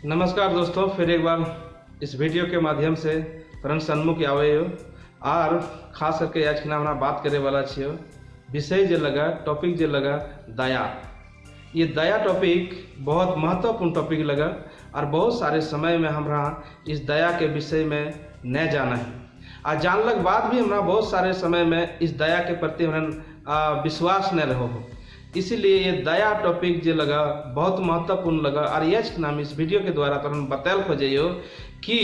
नमस्कार दोस्तों, फिर एक बार इस वीडियो के माध्यम से तुरंत सन्मुख आवे हो और खास करके आज के नाम हमरा बात करे वाला छियो विषय जो लगा टॉपिक जो लगा दया। ये दया टॉपिक बहुत महत्वपूर्ण टॉपिक लगा और बहुत सारे समय में हमरा इस दया के विषय में न जाना है और जानलक बाद भी हमरा बहुत सारे समय में इस दया के प्रति हमरा विश्वास न रहो हो। इसीलिए ये दया टॉपिक जो लगा बहुत महत्वपूर्ण लगा और यश के नाम इस वीडियो के द्वारा तुरंत बताल खोजियो कि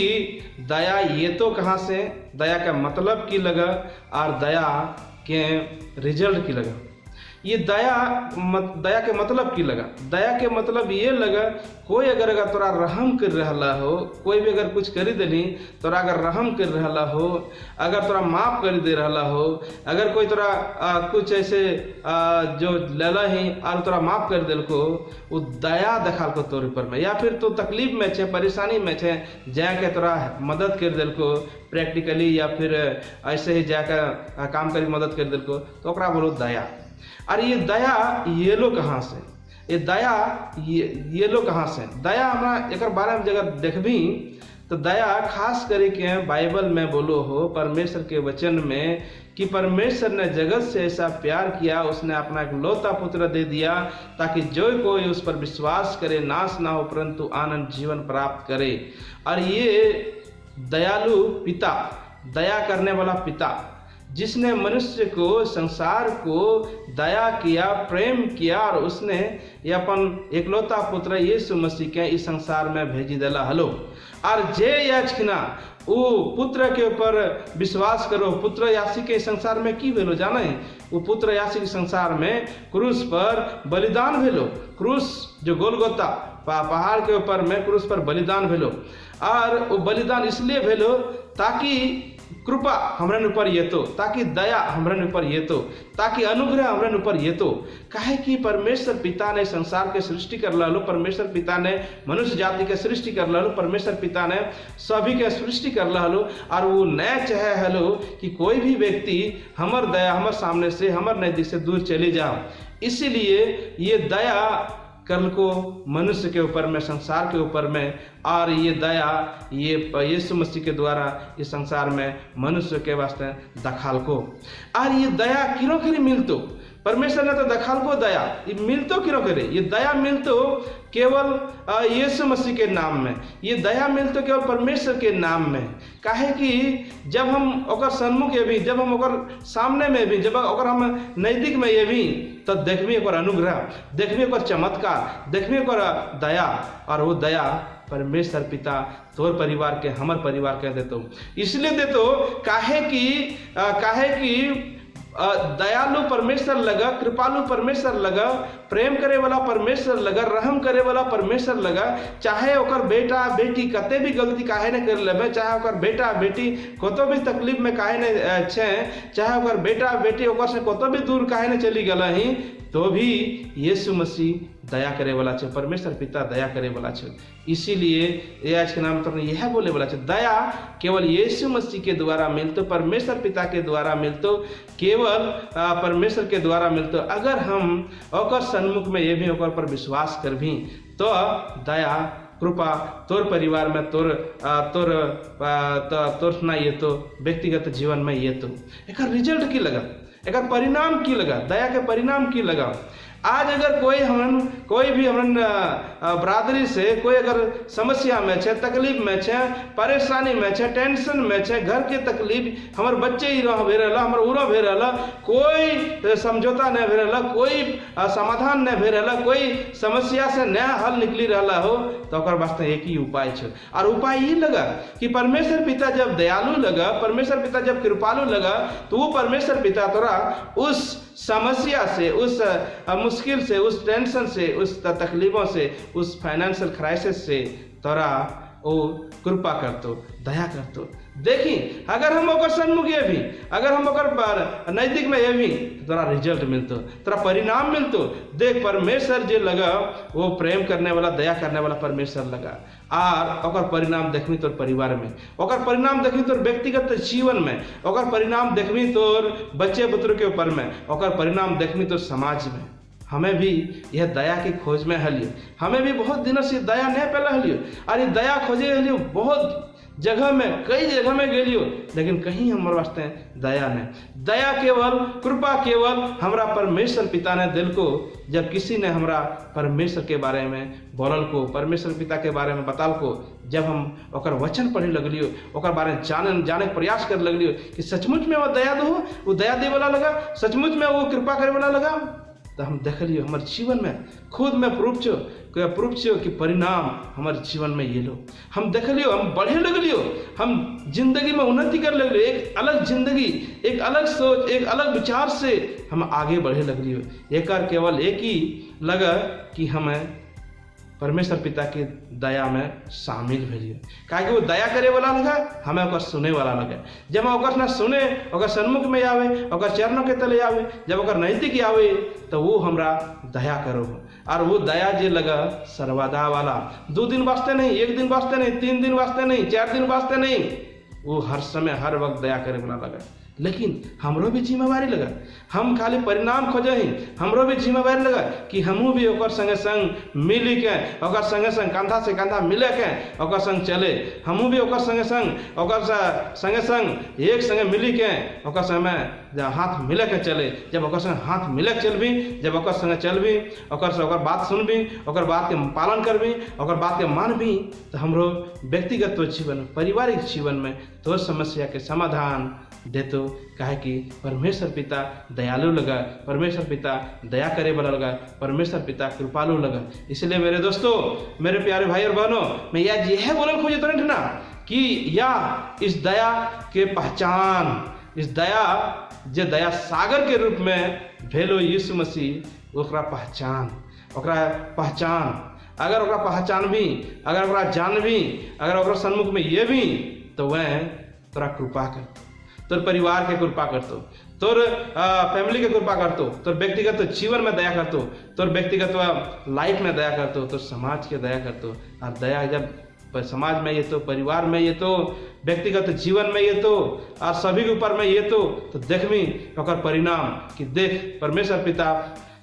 दया ये तो कहाँ से, दया का मतलब की लगा और दया के रिजल्ट की लगा। ये दया के मतलब की लगा। दया के मतलब ये लगा कोई अगर तोरा रहम कर रहा हो, कोई भी अगर कुछ करी देनी तोरा अगर रहम कर रहा हो, अगर तोरा माफ कर दे रहा हो, अगर कोई तोरा कुछ ऐसे जो लेला ही और तोरा माफ कर दिल को, वो दया दिखाल को तोर ऊपर में, या फिर तो तकलीफ में छे, परेशानी में छे, जाके तोरा मदद कर दिल को प्रैक्टिकली या फिर ऐसे ही जाकर काम करी मदद कर दिल को, तो ओकरा बोलो दया। और ये दया ये लो कहाँ से, ये दया ये लो कहाँ से। दया हमरा एक बारे में जगह देखबी तो दया खास करके बाइबल में बोलो हो परमेश्वर के वचन में कि परमेश्वर ने जगत से ऐसा प्यार किया, उसने अपना एक लौता पुत्र दे दिया ताकि जो कोई उस पर विश्वास करे नाश ना हो परंतु आनंद जीवन प्राप्त करे। और ये दयालु पिता, दया करने वाला पिता, जिसने मनुष्य को, संसार को दया किया, प्रेम किया और उसने ये अपन एकलौता पुत्र यीशु मसीह के इस संसार में भेजी दिला हलो। और जे याचना वो पुत्र के ऊपर विश्वास करो, पुत्र यासी के संसार में की भेलो जाने, वो पुत्र यासी के संसार में क्रूस पर बलिदान भेलो, क्रूस जो गोलगोता पहाड़ के ऊपर में क्रूस पर बलिदान भेलो। और वो बलिदान इसलिए भेलो ताकि कृपा हमरन ऊपर ये तो, ताकि दया हमरन ऊपर ये तो, ताकि अनुग्रह हमरन ऊपर ये तो। काहे कि परमेश्वर पिता ने संसार के सृष्टि कर लो, परमेश्वर पिता ने मनुष्य जाति के सृष्टि कर लो, परमेश्वर पिता ने सभी के सृष्टि कर लो और वो न चाहे हलो कि कोई भी व्यक्ति हमर दया हमर सामने से, हमर नजदीक से दूर चले जाओ। इसीलिए ये दया कल को मनुष्य के ऊपर में, संसार के ऊपर में, और ये दया ये यीशु मसीह के द्वारा इस संसार में मनुष्य के वास्ते दखाल को। और ये दया किरो करी मिलतो, परमेश्वर ने तो दखाल को दया ये मिलतो किरो करे। ये दया मिलतो केवल यीशु मसीह के नाम में, ये दया मिलतो केवल परमेश्वर के नाम में। काहे कि जब हम ओकर सन्मुख ये भी, जब हम ओकर सामने में भी, जब ओकर हम नजदीक में ये भी, तो देखबी ओकर अनुग्रह, देखबी ओकर चमत्कार, देखबी ओकर दया। और वो दया परमेश्वर पिता तोर परिवार के, हमर परिवार के देतो। इसलिए देतो काहे कि दयालु परमेश्वर लगा, कृपालु परमेश्वर लगा, प्रेम करे वाला परमेश्वर लगा, रहम करे वाला परमेश्वर लगा। चाहे ओकर बेटा बेटी कते भी गलती काहे न कर लेबे, चाहे ओकर बेटा बेटी कतो भी तकलीफ में काहे न छे, चाहे ओकर बेटा बेटी ओकर से कतो भी दूर काहे न चली गला ही, तो भी यीशु मसीह दया करे वाला छे, परमेश्वर पिता दया करे वाला छे। इसीलिए ये आज के नाम तो यह बोले वाला छे दया केवल यीशु मसीह के द्वारा मिलतो, परमेश्वर पिता के द्वारा मिलतो, केवल परमेश्वर के द्वारा मिलतो। अगर हम ओकर सन्मुख में ये भी ओकर पर विश्वास करभी तो दया कृपा तोर परिवार में, तोर ना ये तो व्यक्तिगत जीवन में ये तो एक रिजल्ट की लगा, एक परिणाम की लगा, दया के परिणाम की लगा। आज अगर कोई भी हमन बरादरी से कोई अगर समस्या में छे, तकलीफ में छे, परेशानी में छे, टेंशन में छे, घर के तकलीफ, हमर बच्चे ही रह भे रहला, हमर उरा भे रहला, कोई समझौता न भे रहला, कोई समाधान न भे रहला, कोई समस्या से नया हल निकली रहला हो, तो ओकर वास्ते एक ही उपाय छे। और उपाय ये लगा कि परमेश्वर पिता जब दयालु लगा, परमेश्वर पिता जब कृपालु लगा, तो वो परमेश्वर पिता तोरा उस समस्या से, उस मुश्किल से, उस टेंशन से, उस तकलीफों से, उस फाइनेंशियल क्राइसिस से तोरा वो कृपा करतो, दया करतो। देखी अगर हम ओकर सन्मुख ये भी, अगर हम ओकर नजदीक में ये भी, तोरा रिजल्ट मिलतो, तोरा परिणाम मिलतो। देख परमेश्वर जे लगा वो प्रेम करने वाला, दया करने वाला परमेश्वर लगा, और ओकर परिणाम देखबी तोर परिवार में, ओकर परिणाम देखबी तोर व्यक्तिगत जीवन में, ओकर परिणाम देखबी तोर बच्चे बुतरू के ऊपर में, ओकर परिणाम देखबी तोर समाज में। हमें भी यह दया की खोज में हलियो। हमें भी बहुत दिनों से दया नहीं पहले हलियो, और ये दया खोजे हलियो बहुत जगह में, कई जगह में गेलियो, लेकिन कहीं हमारे वास्ते दया नहीं। दया केवल, कृपा केवल हमरा परमेश्वर पिता ने दिल को, जब किसी ने हमरा परमेश्वर के बारे में बोलल को, परमेश्वर पिता के बारे में बताल को, जब हम ओकर वचन पढ़े लगलियो, ओकर बारे में जाने के प्रयास कर लगलियो कि सचमुच में वो दया दो, वो दया दे वाला लगा, सचमुच में वो कृपा करे वाला लगा, तो हम देख लियो हमारे जीवन में खुद में प्रूफ छो कि परिणाम हमारे जीवन में ये लो। हम देख लियो, हम बढ़े लग लियो, हम जिंदगी में उन्नति कर लग लियो, एक अलग जिंदगी, एक अलग सोच, एक अलग विचार से हम आगे बढ़े लग लियो। एक केवल एक ही लगा कि हमें परमेश्वर पिता की दया में शामिल भेजिए, काहे वो दया करे वाला लगा, हमें ओकर सुने वाला लगे। जब हम ओकर ना सुने, ओकर सन्मुख में आवे, ओकर चरणों के तले आवे, जब ओकर नजदीक आवे, तो वो हमरा दया करो। और वो दया जे लगा सर्वदा वाला, 2 दिन वास्ते नहीं, 1 दिन वास्ते नहीं, 3 दिन वास्ते नहीं, 4 दिन वास्ते नहीं, वो हर समय हर वक्त दया करे वाला लगा। लेकिन हमरो भी जिम्मेवारी लगा, हम खाली परिणाम खोजे ही, हमरो भी जिम्मेवारी लगा कि हमहू भी ओकर संगे संग मिली के, ओकर संगे संग कंधा से कंधा मिले के ओकर संग चले, हमहू भी ओकर संगे संग एक संगे मिली के ओकर समय जब हाथ मिले के चले, जब ओकर संग हाथ मिले के चलबी, जब ओकर संगे चलबी, ओकर बात सुनबी, ओकर बात के पालन करबी, ओकर बात के मानबी, तो हमरो व्यक्तिगत जीवन, पारिवारिक जीवन में तोर समस्या के समाधान देतो। काहे कि परमेश्वर पिता दयालु लगा, परमेश्वर पिता दया करे वाला लगा, परमेश्वर पिता कृपालु लगा। इसलिए मेरे दोस्तों, मेरे प्यारे भाई और बहनों, मैं यह बोलना खोजे तो नहीं ना कि या इस दया के पहचान, इस दया जे दया सागर के रूप में भेलो यीशु मसीह, ओकरा पहचान, अगर ओकरा पहचान भी, अगर ओकरा जान भी, अगर ओकरा सन्मुख में ये भी, तो वह तोरा कृपा करतो, तोर परिवार के कृपा करतो, तोर फैमिली के कृपा करतो, तोर व्यक्तिगत जीवन में दया करतो, तोर व्यक्तिगत लाइफ में दया करतो, तोर समाज के दया करतो। और दया जब समाज में ये तो, परिवार में ये तो, व्यक्तिगत जीवन में ये तो, और सभी के ऊपर में ये तो देखमी ओकर परिणाम कि देख परमेश्वर पिता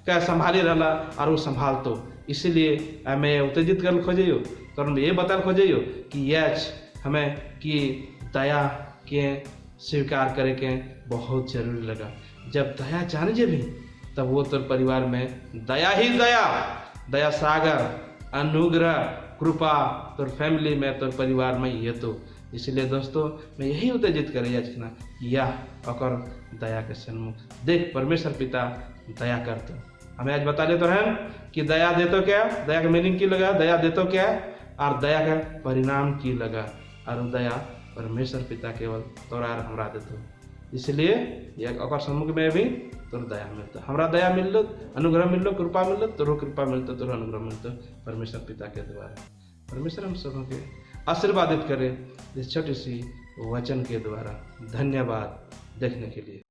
क्या संभाली रहला और वो संभालतो। इसीलिए मैं उत्तेजित कर खोजियो, तो ये बता खोजियो कि यच हमें कि दया के स्वीकार करे के बहुत जरूरी लगा। जब दया जान जे भी, तब वो तोर परिवार में दया ही दया सागर, अनुग्रह, कृपा तोर फैमिली में, तोर परिवार में ये तो। इसलिए दोस्तों, मैं यही उत्तेजित करे याचना या अकर दया के सन्मुख देख परमेश्वर पिता दया करते। हमें आज बता देते हैं कि दया देतो क्या, दया का मीनिंग की लगा, दया देतो क्या, और दया का परिणाम की लगा, और दया परमेश्वर पिता केवल तोरा हमरा देतो। इसलिए यह ओकर सम्मुख में भी तोर दया मिलता, हमरा दया मिललो, अनुग्रह मिललो, कृपा मिललो, तोरो कृपा मिलतो, तोरो अनुग्रह मिलतो परमेश्वर पिता के द्वारा। परमेश्वर हम सबों के आशीर्वादित करे इस छोटी सी वचन के द्वारा। धन्यवाद देखने के लिए।